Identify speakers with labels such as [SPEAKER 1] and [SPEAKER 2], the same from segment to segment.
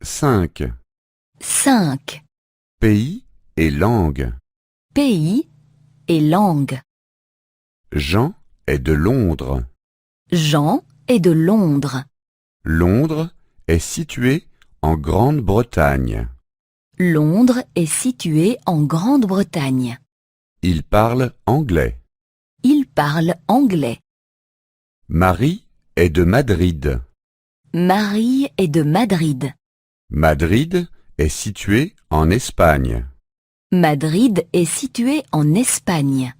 [SPEAKER 1] 5.
[SPEAKER 2] 5.
[SPEAKER 1] Pays et langue.
[SPEAKER 2] Pays et langue.
[SPEAKER 1] Jean est de Londres.
[SPEAKER 2] Jean est de Londres.
[SPEAKER 1] Londres est situé en Grande-Bretagne.
[SPEAKER 2] Londres est situé en Grande-Bretagne.
[SPEAKER 1] Il parle anglais.
[SPEAKER 2] Il parle anglais.
[SPEAKER 1] Marie est de Madrid.
[SPEAKER 2] Marie est de Madrid.
[SPEAKER 1] Madrid est situé en Espagne.
[SPEAKER 2] Madrid est situé en Espagne.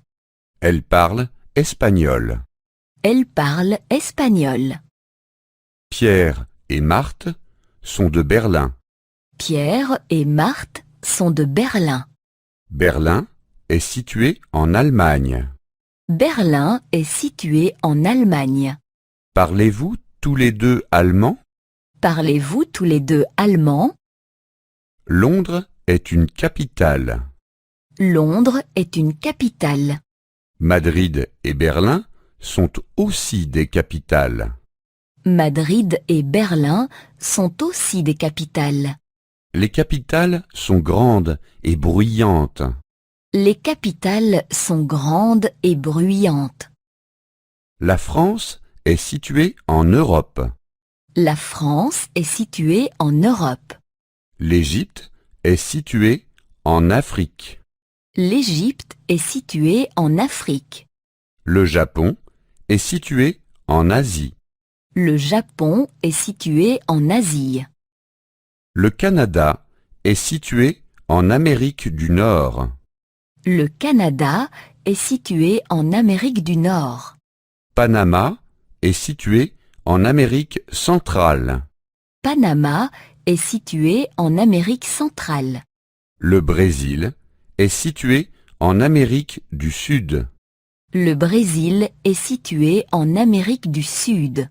[SPEAKER 1] Elle parle espagnol.
[SPEAKER 2] Elle parle espagnol.
[SPEAKER 1] Pierre et Marthe sont de Berlin.
[SPEAKER 2] Pierre et Marthe sont de Berlin.
[SPEAKER 1] Berlin est situé en Allemagne.
[SPEAKER 2] Berlin est situé en Allemagne.
[SPEAKER 1] Parlez-vous tous les deux allemand?
[SPEAKER 2] Parlez-vous tous les deux allemand?
[SPEAKER 1] Londres est une capitale.
[SPEAKER 2] Londres est une capitale.
[SPEAKER 1] Madrid et Berlin sont aussi des capitales.
[SPEAKER 2] Madrid et Berlin sont aussi des capitales.
[SPEAKER 1] Les capitales sont grandes et bruyantes.
[SPEAKER 2] Les capitales sont grandes et bruyantes.
[SPEAKER 1] La France est située en Europe.
[SPEAKER 2] La France est située en Europe.
[SPEAKER 1] L'Égypte est située en Afrique.
[SPEAKER 2] L'Égypte est située en Afrique.
[SPEAKER 1] Le Japon est situé en Asie.
[SPEAKER 2] Le Japon est situé en Asie.
[SPEAKER 1] Le Canada est situé en Amérique du Nord.
[SPEAKER 2] Le Canada est situé en Amérique du Nord.
[SPEAKER 1] Panama est situé en Amérique centrale.
[SPEAKER 2] Panama est situé en Amérique centrale.
[SPEAKER 1] Le Brésil est situé en Amérique du Sud.
[SPEAKER 2] Le Brésil est situé en Amérique du Sud.